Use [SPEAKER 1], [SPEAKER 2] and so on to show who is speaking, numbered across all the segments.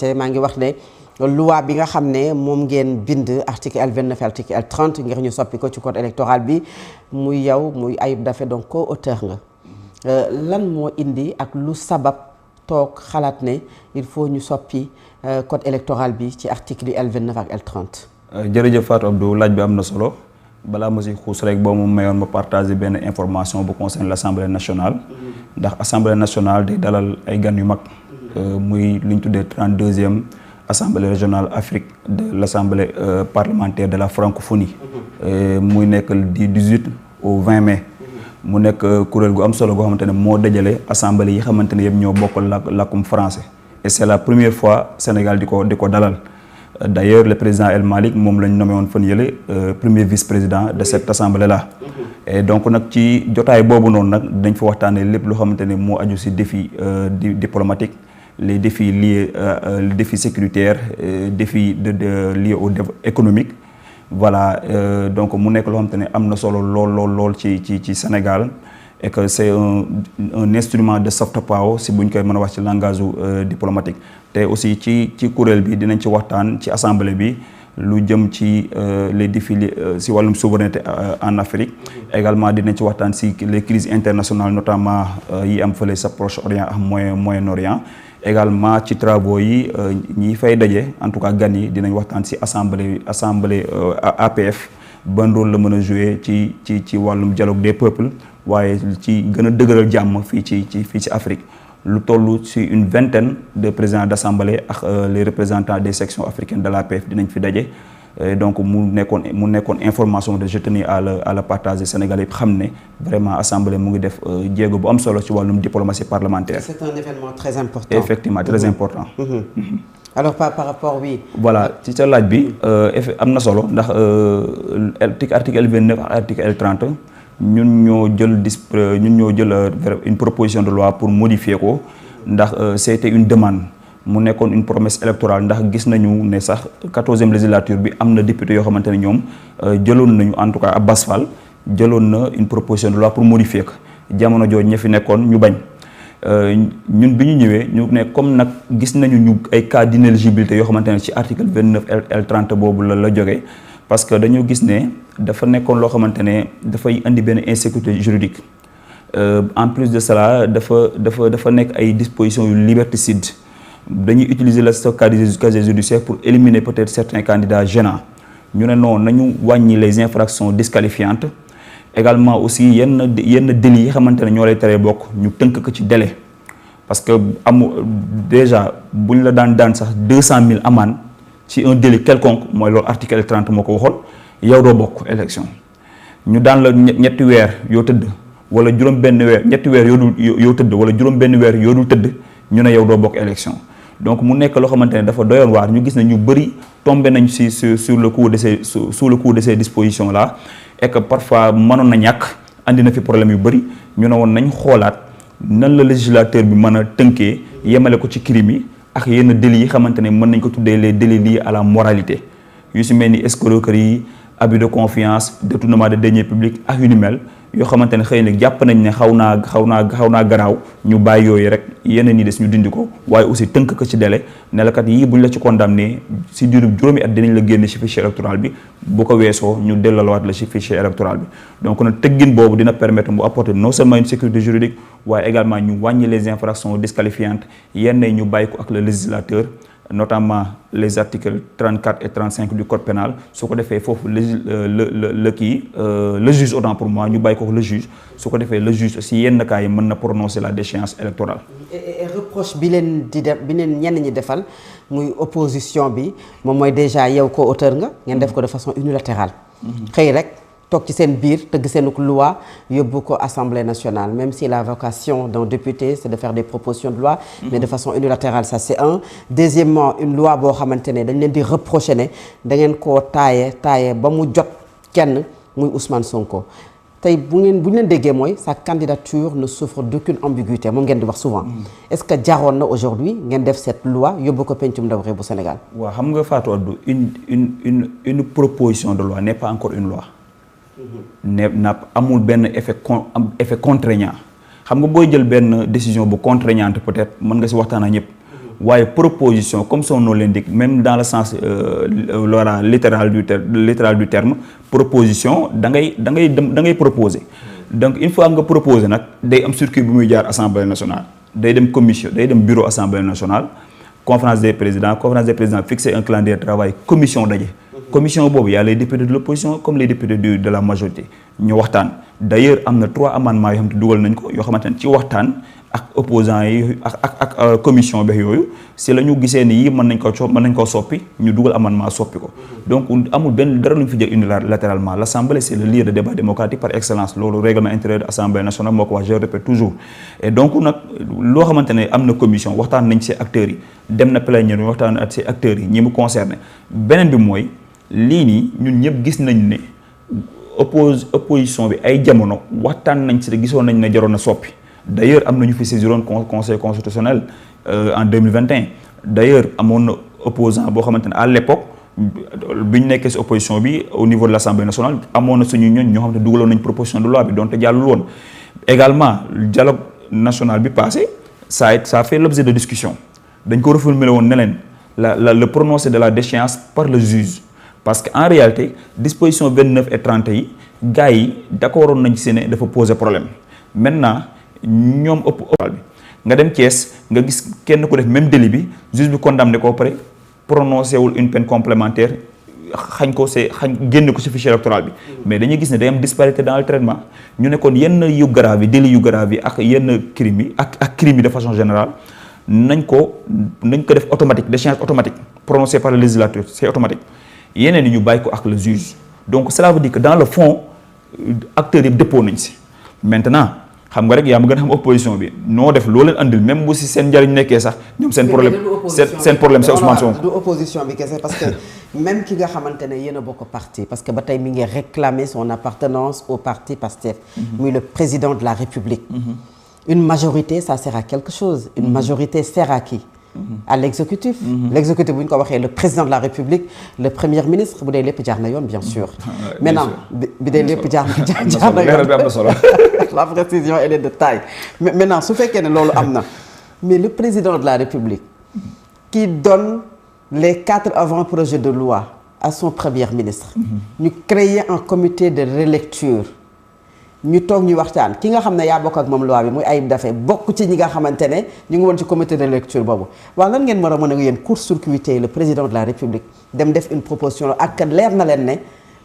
[SPEAKER 1] présenté maa ngi wax ne loi bi nga xam ne moom ngeen bind article L29 article L30 ngir ñu soppi ko ci code électoral bi muy yow muy Ayib Daffé donc co-auteur nga lan moo indi ak lu sabab toog xalaat ne il faut ñu soppi code électoral bi ci article yi L29 ak L30.
[SPEAKER 2] jërëjëf Fatou Abdou laaj bi am na solo balaa ma si xuus rek boo mu mayoon ma partager benn information bu concerne l'Assemblée nationale ndax Assemblée nationale day dalal ay gan yu mag muy lu ñu tuddee 32e Assemblée régionale Afrique de l'Assemblée parlementaire de la francophonie muy nekk du 18 au 20 mai mu nekk kuréel gu am solo goo xamante ne moo dajale assemblée yi xamante ne yëpp ñoo bokk làkkum français et c'est la première fois Sénégal di ko dalal d'ailleurs le président El Malick moom lañ nommé woon fan yële premier vice-président de cette assemblée là et donc nag ci jotaay boobu noonu nag dañ fa waxtaanee lépp loo xamante ne moo aju ci défi diplomatique les défis liés les défis sécuritaires défis liés au développement économique voilà donc mu nekk loo xamante ne am na solo lool ci Sénégal et que c'est un instrument de soft power si buñ koy mën a wax ci langage diplomatique te aussi ci kuréel bi dinañ ci waxtaan ci assemblée bi lu jëm ci les défis si wàllum souveraineté en Afrique également dinañ ci waxtaan si les crises internationales notamment yi am fële sa Proche-Orient ak Moyen-Orient également ci travaux yi ñi fay daje en tout cas gan yi dinañ waxtaan si assemblée APF ban rôle la mën a jouer ci wàllum dialogue des peuples waaye ci gën a dëgëral jàmm fii ci Afrique lu toll ci une vingtaine de présidents d'assemblée ak les représentants des sections africaines de l'APF dinañ fi daje donc mu nekkoon information de je tenais à la partager Sénégalais yëpp xam ne vraiment assemblée mu ngi def jéego bu am solo ci wàllum diplomatie parlementaire.
[SPEAKER 1] C'est un événement très important.
[SPEAKER 2] Effectivement très important.
[SPEAKER 1] Alors par rapport oui.
[SPEAKER 2] Voilà ci sa laaj bi am na solo ndax article L29 ak article L30 ñun ñoo jël une proposition de loi pour modifier ko ndax c'était une demande mu nekkoon une promesse électorale ndax gis nañu ne sax 14e législature bi am na député yoo xamante ne ñoom jëloon nañu en tout cas Abbas Fall jëloon na une proposition de loi pour modifier ko jamono jooju ña fi nekkoon ñu bañ ñun bi ñu ñëwee ñu ne comme nag gis nañu ñu ay cas d'inéligibilité yoo xamante ne ci article 29 L30 boobu la jógee parce que dañoo gis ne dafa nekkoon loo xamante ne dafay indi benn insécurité juridique en plus de cela dafa nekk ay dispositions yu liberticide dañuy utiliser le casier judiciaire pour éliminer peut-être certains candidats gênants ñu ne non nañu wàññi les infractions disqualifiantes également aussi yenn délits yi xamante ne ñoo lay teree bokk ñu tënk ko ci délai parce que déjà buñ la daan sax 200 000 amende ci un délit quelconque mooy loolu article 30 moo ko waxoon yow doo bokk élection ñu daan la ñetti weer yoo tëdd wala juróom-benn weer ñetti weer yoo tëdd wala juróom-benn weer yoo dul tëdd ñu ne yow doo bokk élection donc mu nekk loo xamante ne dafa doyoon waar ñu gis ne ñu bëri tombé nañ sur le coup de ces dispositions là et que parfois mënoon na ñàkk andi na fi problème yu bëri ñu ne woon nañ xoolaat nan la législateur bi mën a tënkee yemale ko ci crime yi ak yenn délits yi xamante ne mën nañ ko tuddee les délits liés à la moralité yu si mel ni escroquerie abus de confiance détournement de deniers publics ak yu ni mel yoo xamante ne xëy na jàpp nañ ne xaw naa garaaw ñu bàyyi yooyu rek yeneen ñi des ñu dindi ko waaye aussi tënk ko ci délai ne la kat yii buñ la ci condamné si diiru juróomi at dinañ la génne ci fichier électoral bi bu ko weesoo ñu delloowaat la ci fichier électoral bi donc nag tëggin boobu dina permettre mu apporter non seulement une sécurité juridique waaye également ñu wàññi les infractions disqualifiantes yenn ñu bàyyi ko ak le législateur notamment les articles 34 et 35 du code pénal su ko defee foofu le juge autant pour moi ñu bàyyi ko le juge su ko defee le juge si yenn cas yi mën na prononcer la déchéance électorale.
[SPEAKER 1] et reproche bi leen ñenn ñi defal muy opposition bi moom mooy déjà yow co-auteur nga ngeen def ko de façon unilatérale. xëy rek toog ci seen biir tëgg seen loi yóbbu ko Assemblée nationale même si la vocation d'un député c'est de faire des propositions de loi mais de façon unilatérale ça c'est un. Deuxièmement une loi boo xamante ne dañ leen di reprocher ne da ngeen koo taaye ba mu jot kenn muy Ousmane Sonko tey bu ñu leen déggee mooy sa candidature ne souffre d'aucune ambiguïté moom ngeen di wax souvent. Est-ce que jaroon na aujourd'hui ngeen def cette loi yóbbu ko pencum ndaw réew bu Sénégal.
[SPEAKER 2] waaw xam nga Fatou Abdou une proposition de loi n'est pas encore une loi. amul benn effet contraignant xam nga booy jël benn décision bu contraignante peut-être mën nga ci waxtaan ak ñëpp waaye proposition comme son nom l'indique même dans le sens littéral du terme proposition da ngay proposer donc une fois nga proposer nag day am circuit bu muy jaar assemblée nationale day dem commission day dem bureau assemblée nationale conférence des présidents fixer un calendrier de travail commission daje. commission boobu y a les députés de l'opposition comme les députés de la majorité ñu waxtaan d'ailleurs am na 3 amendements yoo xam te dugal nañ ko yoo xamante ne ci waxtaan ak opposants yi ak commission bex yooyu si la ñu gisee ni yi mën nañ koo soppi ñu dugal amendement soppi ko donc amul benn dara lu ñu fi jël unilatéralement l'assemblée c'est le lieu de débat démocratique par excellence loolu règlement intérieur de l'Assemblée nationale moo ko wax je répète toujours et donc nag loo xamante ne am na commission waxtaan nañ ci acteurs yi dem na plénière ñu waxtaan ak ci acteurs yi ñi mu concerné beneen bi mooy lii nii ñun ñëpp gis nañ ne opposition bi ay jamono waxtaan nañ ci te gisoon nañ ne jaroon na soppi d'ailleurs am nañu fi saisiroon conseil constitutionnel en 2021 d'ailleurs amoon na opposant boo xamante ne à l'époque bi ñu nekkee ci opposition bi au niveau de l'Assemblée nationale amoon na suñu ñooñ ñoo xam ne dugaloon nañ proposition de loi bi donte jàllul woon également dialogue national bi passé ça a fait l'objet de discussion dañ ko reformuler woon ne leen le prononcé de la déchéance par le juge parce que en réalité disposition 29 et 30 yi gars yi d'accordoon nañ ci ne dafa poser problème maintenant ñoom bi nga dem Thiès nga gis kenn ku def même délit bi juge bi condamné ko pare prononcé wul une peine complémentaire génne ko ci fichier électoral bi mais dañuy gis ne day am disparité dans le traitement ñu ne kon yenn yu grave yi délit yu grave yi ak yenn crimes yi ak crimes yi de façon générale nañ ko def automatique déchéance automatique prononcée par le législateur c'est automatique yeneen yi ñu bàyyi ko ak le juge donc cela veut dire que dans le fond acteurs yëpp dépôt nañ ci maintenant xam nga rek yaa ma gën a xam opposition bi noo def loo leen andil même bu si seen njariñ nekkee sax ñoom seen problème c'est Ousmane Sonko
[SPEAKER 1] du opposition bi kese parce que même ki nga xamante ne yéen a bokk parti parce que ba tey mi ngi réclamer son appartenance au parti PASTEF muy le président de la République une majorité ça sert à quelque chose une majorité sert à qui à l'exécutif l'exécutif bu ñu ko waxee le président de la République le premier ministre bu dee lépp jaar na yoon bien sûr maintenant bi dee lépp jaar na yoon la précision elle est de taille mais maintenant su fekkee ne loolu am na mais le président de la République qui donne les 4 avant-projets de loi à son premier ministre ñu créer un comité de relecture ñu toog ñu waxtaan ki nga xam ne yaa bokk ak moom loi bi muy Ayib Daffé bokk ci ñi nga xamante ne ñu ngi woon ci comité de lecture boobu waaw lan ngeen mën a mën a yéen court-circuiter le président de la République dem def une proposition ak leer na leen ne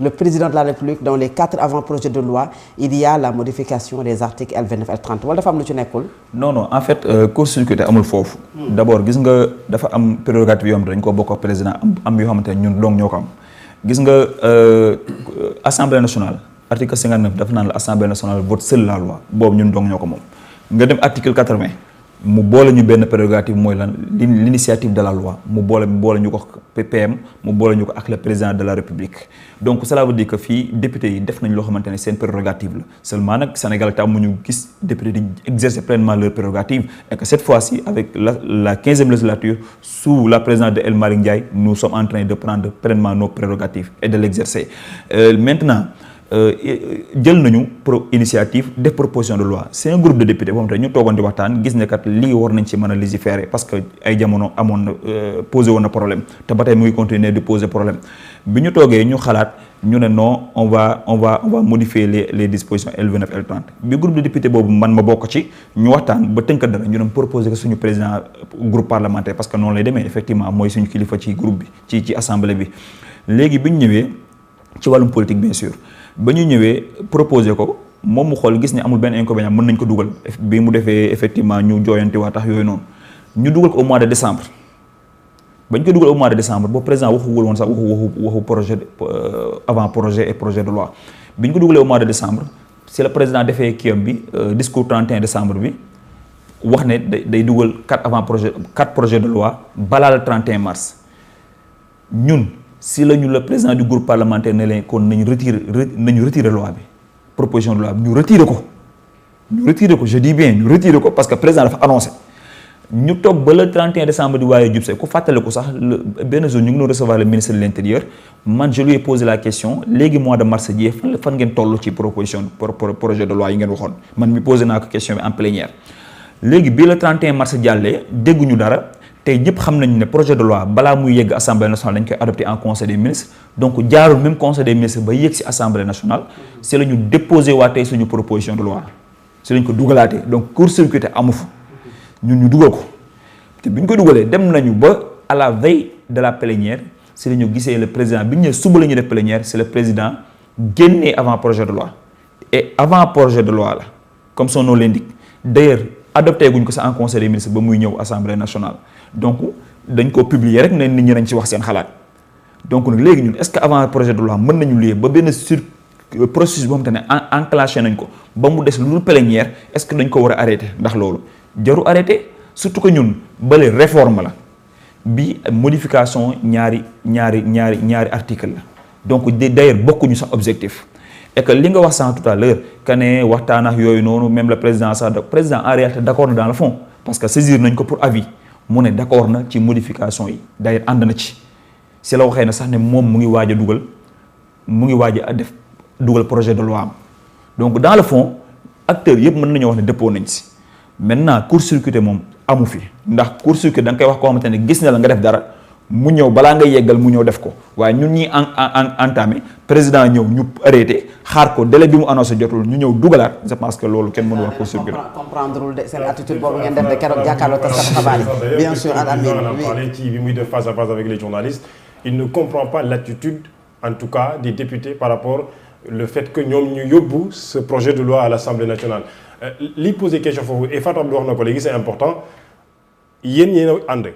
[SPEAKER 1] le président de la République dans les 4 avant-projets de loi il y a la modification des articles L29 L30 wala dafa am lu ci nekkul.
[SPEAKER 2] non en fait court-circuiter amul foofu. d'abord gis nga dafa am prérogative yoo xam ne dañ ko bokk ak président am yoo xamante ne ñun donc ñoo ko am gis nga assemblée nationale. article 59 dafa naan la assemblée nationale vote seule la loi boobu ñun dong ñoo ko moom nga dem article 80 mu boole ñu benn prérogative mooy lan l'initiative de la loi mu boole ñu ko PM mu boole ñu ko ak le président de la République donc cela veut dire que fii député yi def nañ loo xamante ne seen prérogative la seulement nag Sénégal tam mu ñu gis député di exercer pleinement leur prérogative et que cette fois-ci avec la 15e législature sous la présidence de El Malick Ndiaye nous sommes en train de prendre pleinement nos prérogatives et de l'exercer maintenant jël nañu initiative def proposition de loi c'est un groupe de députés boo xam te ñu toogoon di waxtaan gis ne kat lii war nañ ci mën a légiférer parce que ay jamono amoon na posé woon na problème te ba tey mu ngi continuer de poser problème bi ñu toogee ñu xalaat ñu ne non on va modifier les dispositions L29 L30 bi groupe de députés boobu man ma bokk ci ñu waxtaan ba tënk dara ñu doon proposer que suñu président groupe parlementaire parce que noonu lay demee effectivement mooy suñu kilifa ci groupe bi ci assemblée bi léegi bi ñu ñëwee ci wàllum politique bien sûr ba ñu ñëwee proposer ko moom mu xool gis ne amul benn inconvénient mën nañ ko dugal bi mu defee effectivement ñu jooyanti waa tax yooyu noonu ñu dugal ko au mois de décembre bañ ko dugal au mois de décembre boobu président waxuwul woon sax waxu projet avant projet et projet de loi bi ñu ko dugalee au mois de décembre si le président defee kiyam bi discours 31 décembre bi wax ne day dugal 4 projets de loi balaa le 31 mars ñun si la ñu le président du groupe parlementaire ne leen kon nañu retirer loi bi proposition de loi bi ñu retirer ko je dis bien ñu retirer ko parce que président dafa annoncé ñu toog ba le 31 décembre di waaye jub see ku fàttale ko sax benn jour ñu ngi doon recevoir le ministre de l'intérieur man je lui ai posé la question léegi mois de mars jii fan ngeen toll ci proposition projet de loi yi ngeen waxoon man mi posé naa ko question bi en plénière léegi bii le 31 mars jàllee dégguñu dara tey ñëpp xam nañu ne projet de loi balaa muy yegg assemblée nationale dañ koy adopté en conseil des ministres donc jaarul même conseil des ministres ba yegg ci assemblée nationale c'est la ñu déposé waatee suñu proposition de loi si lañ ko dugalaatee donc court-circuité amu fa ñun ñu dugal ko te bi ñu ko dugalee dem nañu ba à la veille de la plénière si la ñu gisee le président bi ñu ne suba la ñu def plénière c'est le président génnee avant projet de loi et avant projet de loi la comme son nom l'indique d'ailleurs adopté guñ ko sax en conseil des ministres ba muy ñëw assemblée nationale donc dañ ko publier rek ne nit ñi nañ ci wax seen xalaat donc nag léegi ñun est-ce que avant projet de loi mën nañu lire ba benn processus boo xamante ne enclenché nañ ko ba mu des lu dul plénière est-ce que dañ ko war a arrêter ndax loolu jaru arrêter surtout que ñun bale réforme la bi modification ñaari article la donc d'ailleurs bokkuñu sax objectif et que li nga wax sànq tout à l'heure que ne waxtaan ak yooyu noonu même le président en réalité d'accord na dans le fond parce que saisir nañ ko pour avis mu ne d'accord na ci modification yi d'ailleurs ànd na ci si la waxee na sax ne moom mu ngi waaj a def dugal projet de loi am donc dans le fond acteurs yëpp mën nañoo wax ne dëppoo nañ si maintenant court-circuité moom amu fi ndax court-circuité da nga koy wax koo xamante ne gis na la nga def dara mu ñëw balaa nga yeggal mu ñëw def ko waaye ñun ñi entamé président ñëw ñu arrêté xaar ko délai bi mu annoncé jotul ñu ñëw dugalaat je pense que loolu kenn mënu wax court-circuité.
[SPEAKER 1] comprendre de seen attitude boobu ngeen def de keroog jàkkaarloo taskatu xabaar yi. bien sûr
[SPEAKER 3] ci bi muy def face à face avec les journalistes il ne comprend pas l'attitude en tout cas des députés par rapport le fait que ñoom ñu yóbbu ce projet de loi à l'Assemblée nationale li poser question foofu et Fatou Abdou wax na ko léegi c'est important yéen a ànd